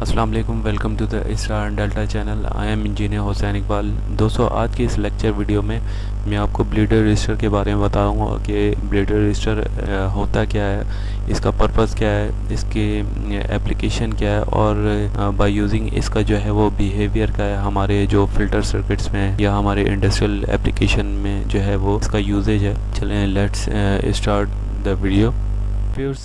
अस्सलाम वालेकुम, welcome to the इसरा and delta channel. I am engineer Hussain Iqbal. दोस्तों, आज की इस लेक्चर वीडियो में मैं आपको ब्लीडर रजिस्टर के बारे में बताऊंगा कि ब्लीडर रजिस्टर होता क्या है, इसका पर्पस क्या है, इसकी एप्लीकेशन क्या है और बाय यूजिंग इसका जो है वो बिहेवियर क्या है हमारे जो फिल्टर सर्किट्स में या हमारे इंडस्ट्रियल एप्लीकेशन में जो है वो इसका यूजेज है। चलें let's start the video. Viewers,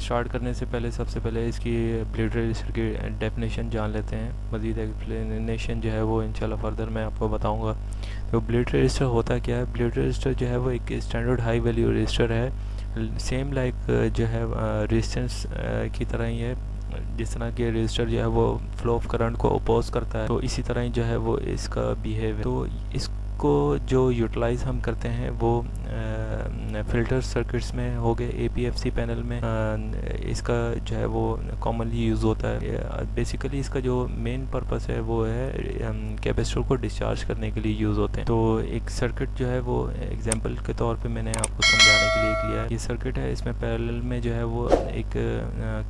start करने से पहले सबसे पहले इसकी ब्लीडर रजिस्टर की डेफिनेशन जान लेते हैं। मज़ीद एक्सप्लेनेशन जो है वो इंशाल्लाह फर्दर मैं आपको बताऊंगा। तो ब्लीडर रजिस्टर होता क्या है? ब्लीडर रजिस्टर जो है वो एक स्टैंडर्ड हाई वैल्यू रजिस्टर है, सेम लाइक जो है रेजिस्टेंस की तरह ही है। जिस तरह के रजिस्टर जो है वो फ्लो ऑफ करंट को अपोज करता है, तो इसी तरह ही जो है वो इसका बिहेव। तो इसको जो यूटिलाइज़ हम करते हैं वो फ़िल्टर सर्किट्स में हो गए, एपीएफसी पैनल में इसका जो है वो कॉमनली यूज़ होता है। बेसिकली इसका जो मेन पर्पस है वो है कैपेसिटर को डिस्चार्ज करने के लिए यूज़ होते हैं। तो एक सर्किट जो है वो एग्जांपल के तौर पे मैंने आपको समझाने के लिए किया है। ये सर्किट है, इसमें पैरेलल में जो है वो एक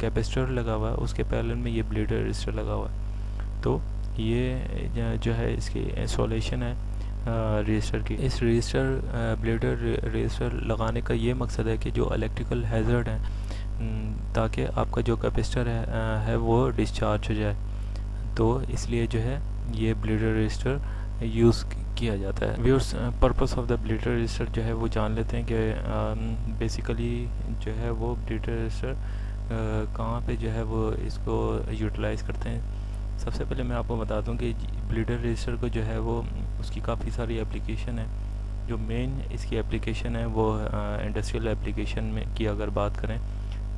कैपेसिटर लगा हुआ है, उसके पैरेलल में ये ब्लीडर रजिस्टर लगा हुआ है। तो ये जो है इसकी इंस्टॉलेशन है रजिस्टर की। इस रजिस्टर ब्लीडर रजिस्टर लगाने का ये मकसद है कि जो इलेक्ट्रिकल हैज़र्ड है, ताकि आपका जो कैपेसिटर है वो डिस्चार्ज हो जाए। तो इसलिए जो है ये ब्लीडर रजिस्टर यूज़ किया जाता है। Viewers, purpose of the bleeder register जो है वो जान लेते हैं कि बेसिकली जो है वो ब्लीडर रजिस्टर कहाँ पे जो है वो इसको यूटिलाइज़ करते हैं। सबसे पहले मैं आपको बता दूं कि ब्लीडर रजिस्टर को जो है वो उसकी काफ़ी सारी एप्लीकेशन है। जो मेन इसकी एप्लीकेशन है वो इंडस्ट्रियल एप्लीकेशन में की अगर बात करें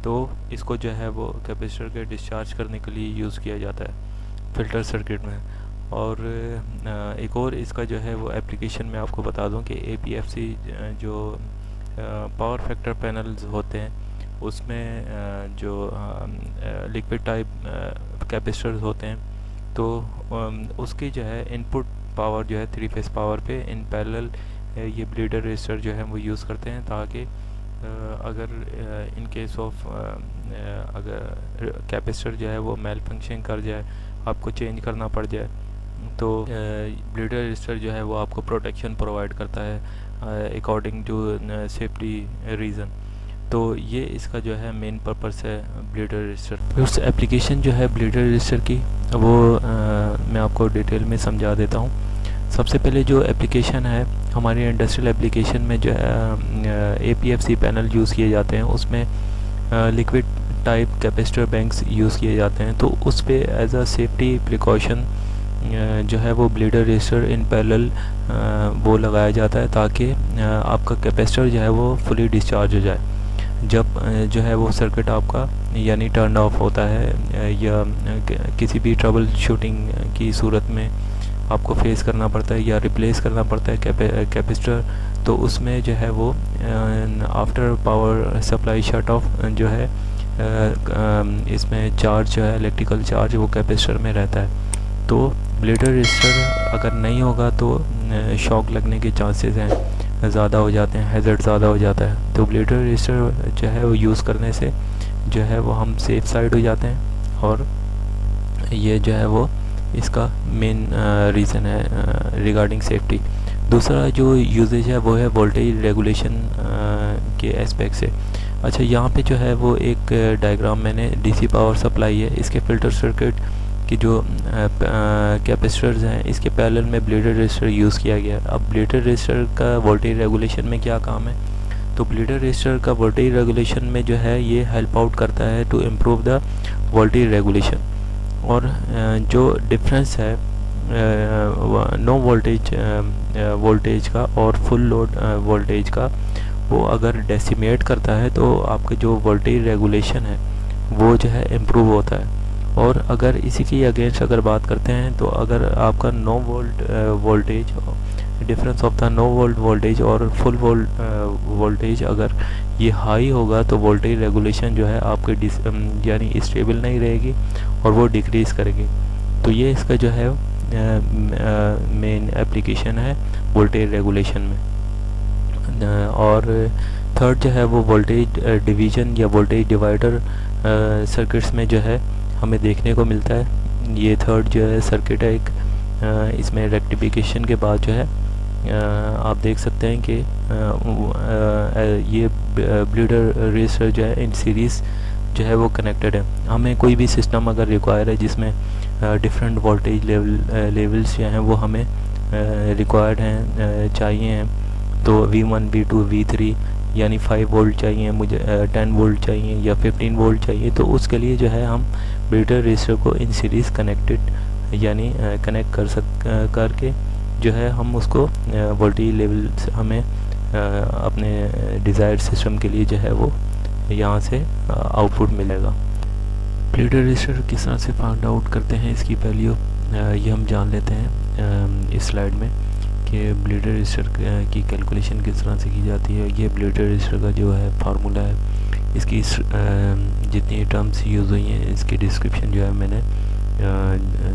तो इसको जो है वो कैपेसिटर के डिस्चार्ज करने के लिए यूज़ किया जाता है फ़िल्टर सर्किट में। और एक और इसका जो है वो एप्लीकेशन मैं आपको बता दूं कि एपीएफसी जो पावर फैक्टर पैनल्स होते हैं उसमें जो लिक्विड टाइप कैपेसिटर्स होते हैं, तो उसकी जो है इनपुट पावर जो है 3 फेस पावर पे इन पैरेलल ये ब्लीडर रजिस्टर जो है वो यूज़ करते हैं, ताकि अगर इन केस ऑफ अगर कैपेसिटर जो है वो मेल फंक्शन कर जाए, आपको चेंज करना पड़ जाए, तो ब्लीडर रजिस्टर जो है वो आपको प्रोटेक्शन प्रोवाइड करता है अकॉर्डिंग टू सेफ्टी रीज़न। तो ये इसका जो है मेन पर्पस है ब्लीडर रजिस्टर। उस एप्लीकेशन जो है ब्लीडर रजिस्टर की वो मैं आपको डिटेल में समझा देता हूँ। सबसे पहले जो एप्लीकेशन है हमारे इंडस्ट्रियल एप्लीकेशन में जो है एपीएफसी पैनल यूज़ किए जाते हैं, उसमें liquid type capacitor banks use किए जाते हैं। तो उस पर एज अ सेफ्टी प्रिकॉशन जो है वो ब्लीडर रजिस्टर इन पैरेलल वो लगाया जाता है, ताकि आपका कैपेसिटर जो है वो फुली डिस्चार्ज हो जाए। जब जो है वो सर्किट आपका यानी टर्न ऑफ होता है या किसी भी ट्रबल शूटिंग की सूरत में आपको फेस करना पड़ता है या रिप्लेस करना पड़ता है कैपेसिटर, तो उसमें जो है वो after power supply shut off जो है इसमें चार्ज जो है इलेक्ट्रिकल चार्ज वो कैपेसिटर में रहता है। तो ब्लीडर रजिस्टर अगर नहीं होगा तो शॉक लगने के चांसेस हैं ज़्यादा हो जाते हैं, हैज़र्ड ज़्यादा हो जाता है। तो ब्लीडर रजिस्टर जो है वो यूज़ करने से जो है वो हम सेफ साइड हो जाते हैं, और ये जो है वो इसका मेन रीज़न है रिगार्डिंग सेफ्टी। दूसरा जो यूजेज है वो है वोल्टेज रेगुलेशन के एस्पेक्ट से। अच्छा, यहाँ पे जो है वो एक डायग्राम मैंने डीसी पावर सप्लाई है, इसके फ़िल्टर सर्किट कि जो कैपेसिटर्स हैं इसके पैरेलल में ब्लीडर रजिस्टर यूज़ किया गया है। अब ब्लीडर रजिस्टर का वोल्टेज रेगुलेशन में क्या काम है? तो ब्लीडर रजिस्टर का वोल्टेज रेगुलेशन में जो है ये हेल्प आउट करता है to improve the voltage regulation. और जो डिफरेंस है नो वोल्टेज का और फुल लोड वोल्टेज का, वो अगर डेसिमेट करता है तो आपका जो वोल्टेज रेगुलेशन है वो जो है इम्प्रूव होता है। और अगर इसी की अगेंस्ट अगर बात करते हैं तो अगर आपका no volt voltage difference of the no volt voltage और फुल वोल्टेज अगर ये हाई होगा तो वोल्टेज रेगुलेशन जो है आपके यानी स्टेबल नहीं रहेगी और वो डिक्रीज़ करेगी। तो ये इसका जो है मेन एप्लीकेशन है वोल्टेज रेगुलेशन में। और थर्ड जो है वो वोल्टेज डिवीज़न या वोल्टेज डिवाइडर सर्किट्स में जो है हमें देखने को मिलता है। ये थर्ड जो है सर्किट है एक, इसमें रेक्टिफिकेशन के बाद जो है आप देख सकते हैं कि ये ब्लीडर रेजिस्टर जो है इन सीरीज़ जो है वो कनेक्टेड है। हमें कोई भी सिस्टम अगर रिक्वायर है जिसमें डिफरेंट वोल्टेज लेवल्स जो हैं वो हमें रिक्वायर्ड हैं, चाहिए हैं, तो V1 V2 V3 यानी 5 वोल्ट चाहिए मुझे, 10 वोल्ट चाहिए या 15 वोल्ट चाहिए, तो उसके लिए जो है हम ब्लीडर रेजिस्टर को इन सीरीज़ कनेक्टेड यानी कनेक्ट करके जो है हम उसको वोल्टेज लेवल हमें अपने डिज़ायर्ड सिस्टम के लिए जो है वो यहाँ से आउटपुट मिलेगा। ब्लीडर रेजिस्टर किस तरह से फाइंड आउट करते हैं इसकी वैल्यू, ये हम जान लेते हैं इस स्लाइड में कि ब्लीडर रेजिस्टर की कैलकुलेशन किस तरह से की जाती है। ये ब्लीडर रेजिस्टर का जो है फार्मूला है, इसकी जितनी टर्म्स यूज़ हुई हैं इसकी डिस्क्रिप्शन जो है मैंने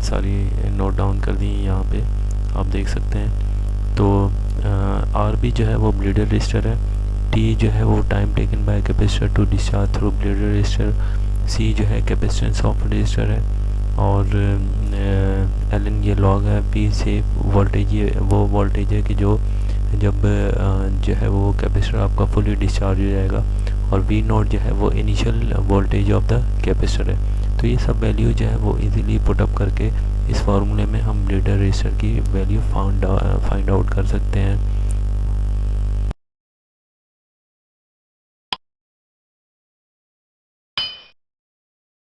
सारी नोट डाउन कर दी है यहाँ पे, आप देख सकते हैं। तो आर बी जो है वो ब्लीडर रेजिस्टर है, टी जो है वो time taken by capacitor to discharge through bleeder resistor, C जो है कैपेसिटेंस ऑफ रेजिस्टर है, और एल एन ये लॉग है, पी से वोल्टेज ये वो वोल्टेज है कि जो जब जो है वो कैपेसिटर आपका फुली डिस्चार्ज हो जाएगा, और वी नोट जो है वो initial voltage of the capacitor है। तो ये सब वैल्यू जो है वो इजीली पुट अप करके इस फार्मूले में हम ब्लीडर रेजिस्टर की वैल्यू फाइंड आउट कर सकते हैं।